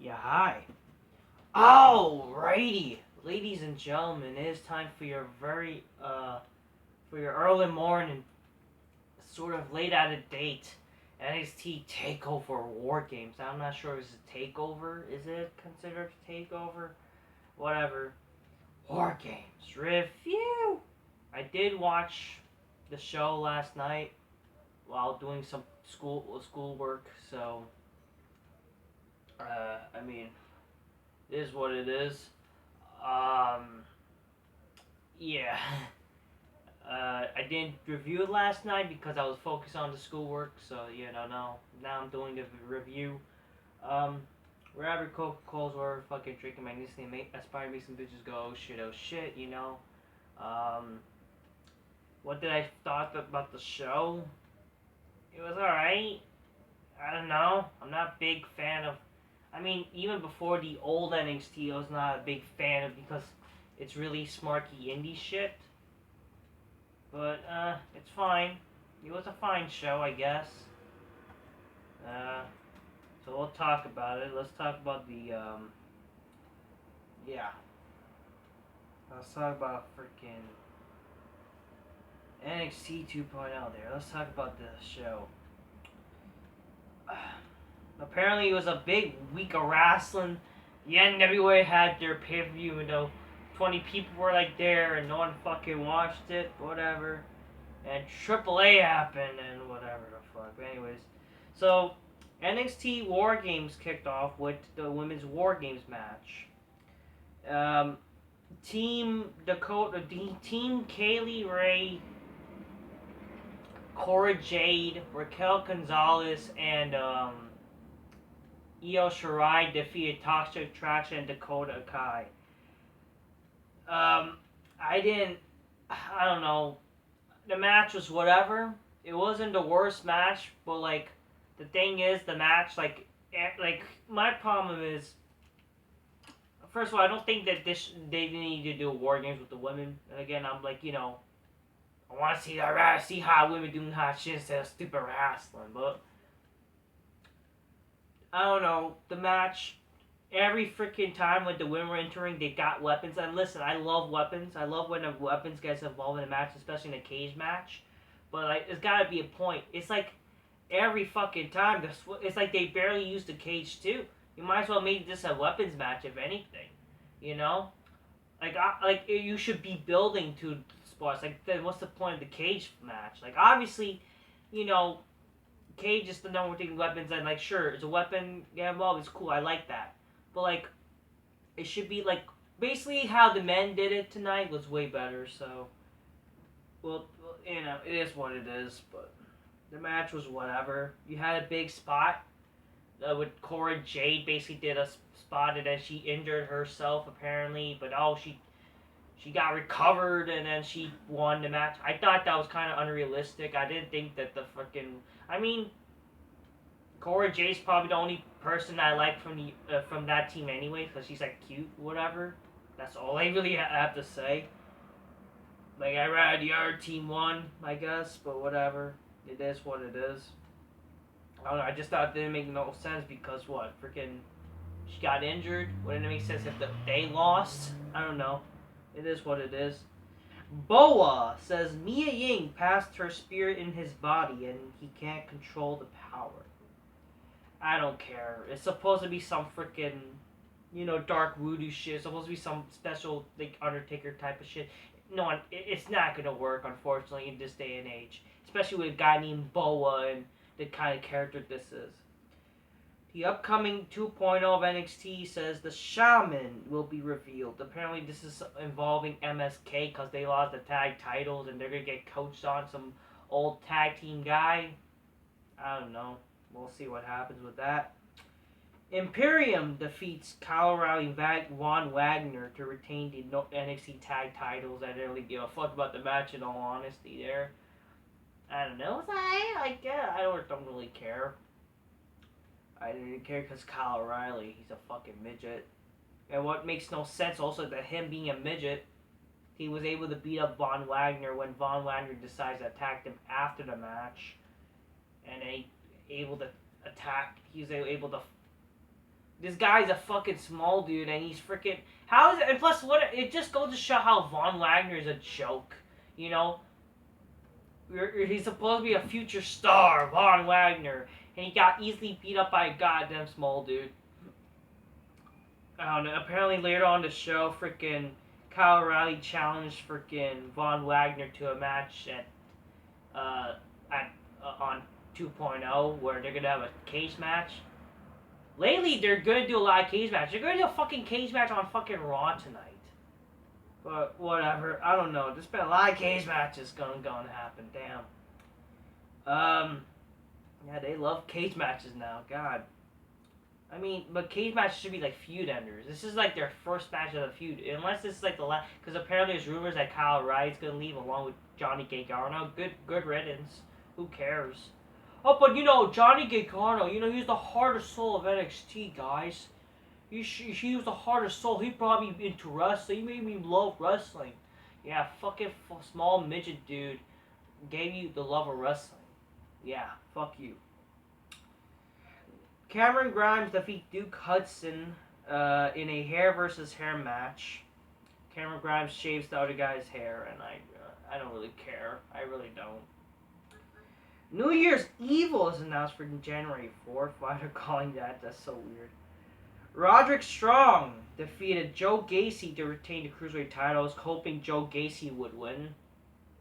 Yeah, hi. Alrighty, ladies and gentlemen, it is time for your for your early morning, sort of late out of date NXT Takeover War Games. I'm not sure if it's a takeover. Is it considered a takeover? Whatever. War Games review. I did watch the show last night while doing some schoolwork, so I mean, it is what it is. Um, yeah. I didn't review it last night because I was focused on the schoolwork. So now I'm doing the review. Um, Wherever Coca-Colas were fucking drinking my Nissan, aspiring to make some bitches go oh shit. What did I thought about the show? It was alright. I don't know. I'm not a big fan of. I mean, even before the old NXT, I was not a big fan of because it's really smarky indie shit. But, it's fine. It was a fine show, I guess. So we'll talk about it. Let's talk about the, yeah. Let's talk about freaking NXT 2.0 there. Let's talk about the show. Apparently it was a big week of wrestling. The NWA had their pay-per-view, 20 people were like there and no one fucking watched it, whatever. And AAA happened and whatever the fuck. But anyways, so NXT WarGames kicked off with the women's WarGames match. Team Dakota, Team Kaylee Ray, Cora Jade, Raquel Gonzalez, and Io Shirai defeated Toxic Attraction and Dakota Kai. I don't know. The match was whatever. It wasn't the worst match, but like, the thing is, the match, like my problem is, first of all, I don't think that they need to do War Games with the women. And again, I'm like, I want to see how women doing hot shit instead of stupid wrestling, but I don't know. The match, every freaking time when the women were entering, they got weapons. And listen, I love weapons. I love when the weapons gets involved in a match, especially in a cage match. But like, there's gotta be a point. It's like every fucking time. It's like they barely use the cage too. You might as well make this a weapons match, if anything. Like you should be building to spots. Like, then what's the point of the cage match? Like, obviously, cage is the number one thing. Weapons, and like, sure, it's a weapon get involved. It's cool. I like that. But like, it should be like basically how the men did it tonight was way better. So, well, it is what it is. But the match was whatever. You had a big spot with Cora Jade. Basically, did a spot and then she injured herself apparently. But she got recovered and then she won the match. I thought that was kind of unrealistic. I didn't think that the freaking. I mean, Cora Jade's probably the only person I like from that team anyway, because she's like cute, whatever. That's all I really have to say. Like, I rather the other team won, I guess, but whatever. It is what it is. I don't know. I just thought it didn't make no sense because what? Freaking, she got injured. Wouldn't it make sense if they lost? I don't know. It is what it is. Boa says Mia Ying passed her spirit in his body and he can't control the power. I don't care. It's supposed to be some freaking, dark voodoo shit. It's supposed to be some special, like, Undertaker type of shit. No, it's not gonna work, unfortunately, in this day and age. Especially with a guy named Boa and the kind of character this is. The upcoming 2.0 of NXT says the Shaman will be revealed. Apparently this is involving MSK because they lost the tag titles and they're going to get coached on some old tag team guy. I don't know. We'll see what happens with that. Imperium defeats Kyle O'Reilly and Juan Wagner to retain the NXT tag titles. I didn't really give a fuck about the match in all honesty there. I don't know. I don't really care. I didn't care because Kyle O'Reilly, he's a fucking midget. And what makes no sense also that him being a midget, he was able to beat up Von Wagner when Von Wagner decides to attack him after the match. And he was able to This guy's a fucking small dude, and he's freaking. How is it? And plus, what? It just goes to show how Von Wagner is a joke. You know, he's supposed to be a future star, Von Wagner, and he got easily beat up by a goddamn small dude. I don't know. Apparently, later on the show, freaking Kyle O'Reilly challenged freaking Von Wagner to a match on 2.0 where they're gonna have a cage match. Lately, they're gonna do a lot of cage matches. They're gonna do a fucking cage match on fucking Raw tonight. But whatever, I don't know. There's been a lot of cage matches gonna happen. Damn. Yeah, they love cage matches now. God. I mean, but cage matches should be like feud enders. This is like their first match of the feud, unless this is like the last. Because apparently there's rumors that Kyle O'Reilly's gonna leave along with Johnny Gargano. Good riddance. Who cares? Oh, but you know, Johnny Gargano, you know, he's the heart and soul of NXT, guys. He was the heart and soul. He brought me into wrestling. He made me love wrestling. Yeah, fucking small midget dude gave you the love of wrestling. Yeah, fuck you. Cameron Grimes defeats Duke Hudson in a hair versus hair match. Cameron Grimes shaves the other guy's hair, and I don't really care. I really don't. New Year's Evil is announced for January 4th. Why they're calling that? That's so weird. Roderick Strong defeated Joe Gasey to retain the Cruiserweight titles, hoping Joe Gasey would win.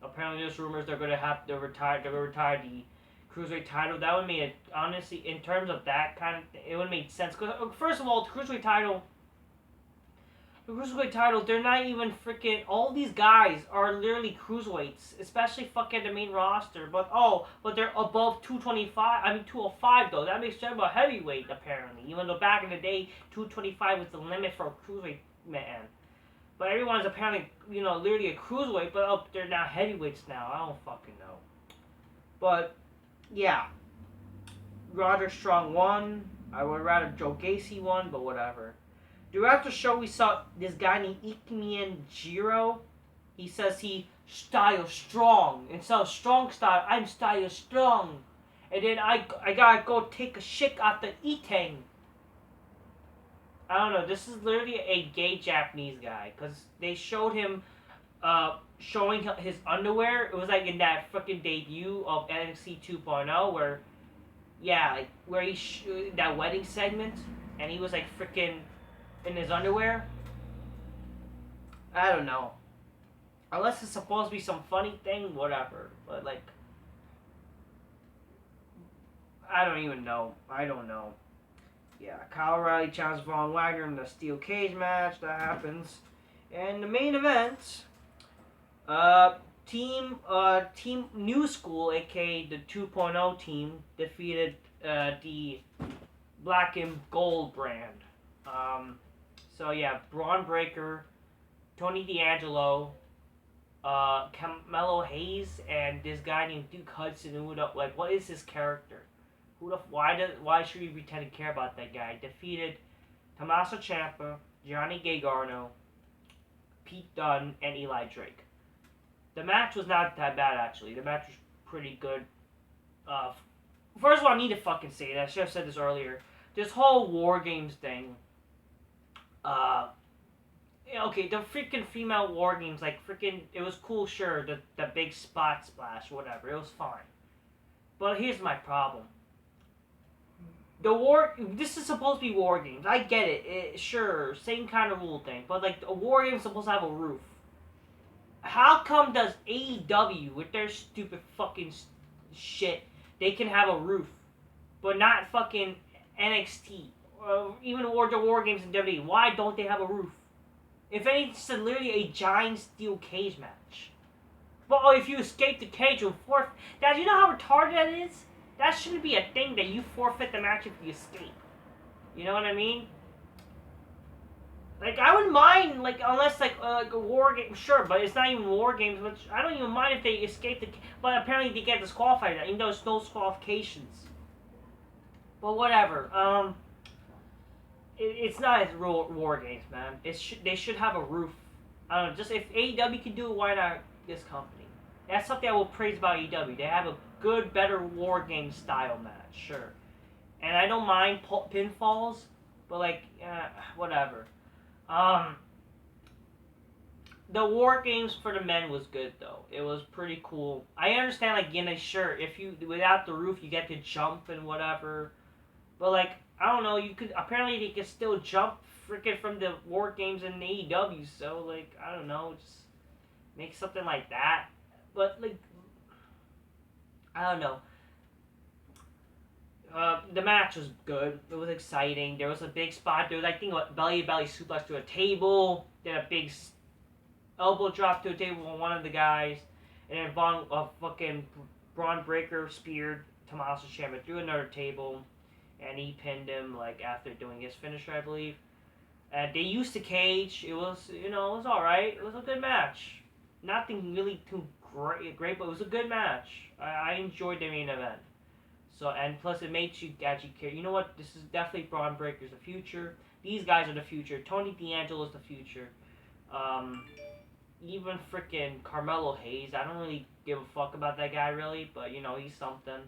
Apparently, there's rumors they're gonna have to retire. They're gonna retire the Cruiserweight title. That would make it, honestly, in terms of that kind of, it would make sense. Because first of all, the Cruiserweight title, they're not even freaking. All these guys are literally cruiserweights, especially fucking the main roster. But they're above 225. I mean 205 though. That makes them a heavyweight apparently. Even though back in the day 225 was the limit for a cruiserweight man. But everyone's apparently, you know, literally a cruiserweight. But they're now heavyweights now. I don't fucking know. But yeah, Roderick Strong won. I would rather Joe Gasey won, but whatever. Throughout the show, we saw this guy named Ikemian Jiro. He says he style strong. Instead of strong style, I'm style strong. And then I gotta go take a shit after eating. I don't know. This is literally a gay Japanese guy. Because they showed him showing his underwear. It was like in that fucking debut of NXT 2.0 where, yeah, like where that wedding segment. And he was like freaking in his underwear. I don't know. Unless it's supposed to be some funny thing, whatever. But like, I don't even know. I don't know. Yeah, Kyle O'Reilly challenged Von Wagner in the steel cage match. That happens. And the main event, Team New School, aka the 2.0 team, defeated the Black and Gold brand. So yeah, Braun Breaker, Tony D'Angelo, Carmelo Hayes, and this guy named Duke Hudson. What is his character? Why should we pretend to care about that guy? Defeated Tommaso Ciampa, Johnny Gargano, Pete Dunne, and Eli Drake. The match was not that bad actually. The match was pretty good. First of all, I need to fucking say that. I should have said this earlier. This whole WarGames thing. Okay, the freaking female WarGames, like freaking, it was cool, sure, the big spot splash, whatever, it was fine. But here's my problem. This is supposed to be WarGames, I get it, sure, same kind of rule thing, but like, a WarGame's supposed to have a roof. How come does AEW, with their stupid fucking shit, they can have a roof, but not fucking NXT? Even the WarGames in WWE, why don't they have a roof? If anything, it's literally a giant steel cage match. But if you escape the cage, you'll forfeit. Dad, you know how retarded that is? That shouldn't be a thing that you forfeit the match if you escape. You know what I mean? Like, I wouldn't mind, like, unless, like a WarGame, sure, but it's not even WarGames, which I don't even mind if they escape the, but apparently they get disqualified, even though it's no disqualifications. But whatever, it's not as WarGames, man. They should have a roof. I don't know, just if AEW can do it, why not this company? That's something I will praise about AEW. They have a good, better WarGame style match, sure. And I don't mind pinfalls, But like, whatever. Um, the War Games for the men was good though. It was pretty cool. I understand like in a shirt, if you without the roof, you get to jump and whatever. But like, I don't know. You could apparently they can still jump freaking from the War Games in AEW. So like, I don't know, just make something like that. But like, I don't know. The match was good. It was exciting. There was a big spot. There was, I think, a belly suplex to a table. Then a big elbow drop to a table on one of the guys. And then fucking Braun Breaker speared Tommaso Ciampa through another table. And he pinned him, like, after doing his finisher, I believe. And they used the cage. It was, it was alright. It was a good match. Nothing really too great, but it was a good match. I enjoyed the main event. So, and plus it makes you actually care. You know what? This is definitely Braun Breaker's the future. These guys are the future. Tony D'Angelo's the future. Even freaking Carmelo Hayes. I don't really give a fuck about that guy really, but he's something.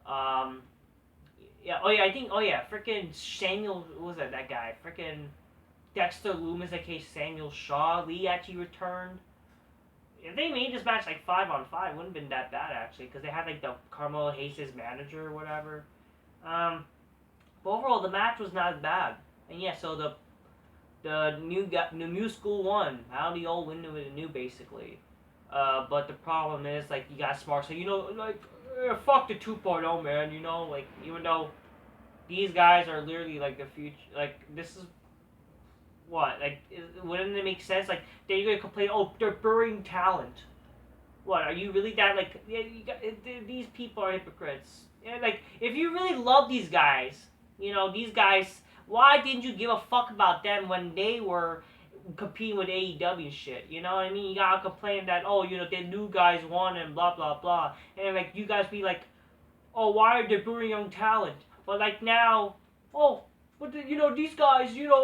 Yeah. Freaking Samuel. What was that guy? Freaking Dexter Lumis, aka Samuel Shaw. Lee actually returned. If they made this match like 5-on-5, it wouldn't have been that bad actually, because they had like the Carmelo Hayes' manager or whatever. But overall, the match was not bad. And yeah, so the new school won. How the old win with the new basically. But the problem is like you got smart, so fuck the 2.0 man. Like even though these guys are literally like the future, like this is. What? Like, wouldn't it make sense? Like, then you're gonna complain, oh, they're burying talent. What, are you really that, like, these people are hypocrites. Like, if you really love these guys, these guys, why didn't you give a fuck about them when they were competing with AEW shit? You know what I mean? You gotta complain that, oh, the new guys won and blah, blah, blah. And, like, you guys be like, oh, why are they burying young talent? But, like, now, oh, but these guys, they're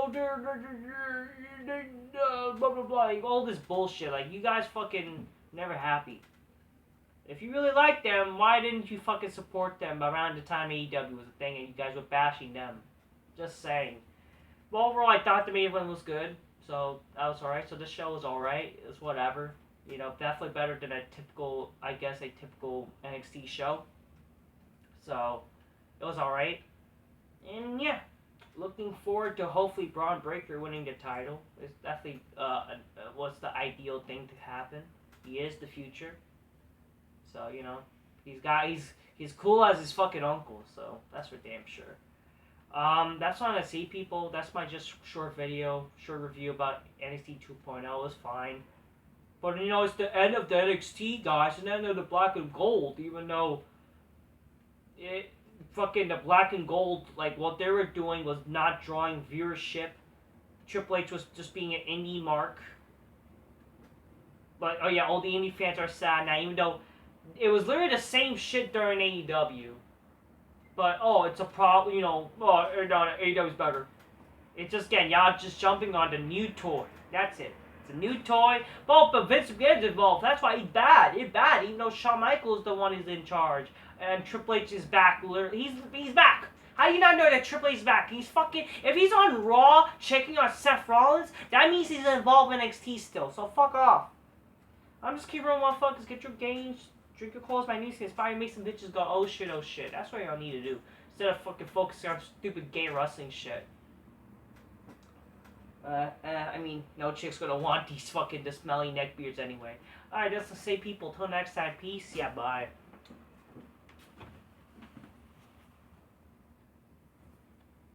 blah blah blah, like, all this bullshit. Like you guys fucking never happy. If you really like them, why didn't you fucking support them around the time AEW was a thing and you guys were bashing them? Just saying. But overall, I thought the main event was good, so that was alright. So this show was alright. It was whatever. Definitely better than a typical NXT show. So it was alright. And yeah. Looking forward to hopefully Braun Breaker winning the title. It's definitely what's the ideal thing to happen. He is the future. So, he's cool as his fucking uncle, so that's for damn sure. That's all I'm gonna see, people. That's my just short review about NXT 2.0. It was fine. But it's the end of the NXT, guys, and the end of the black and gold, even though fucking the black and gold, like what they were doing was not drawing viewership. Triple H was just being an indie mark. But oh yeah, all the indie fans are sad now, even though it was literally the same shit during AEW. But it's a problem, AEW's better. It's just again, y'all just jumping on the new toy. That's it. It's a new toy. But Vince McMahon's involved. That's why he's bad. He's bad, even though Shawn Michaels is the one who's in charge. And Triple H is back. He's back. How do you not know that Triple H is back? If he's on Raw checking on Seth Rollins, that means he's involved in NXT still. So fuck off. I'm just keeping on motherfuckers. Get your games, drink your clothes, my niece can inspire make some bitches go, oh shit, oh shit. That's what y'all need to do. Instead of fucking focusing on stupid gay wrestling shit. No chick's gonna want the smelly neckbeards anyway. Alright, that's to say, people. Till next time, peace. Yeah, bye.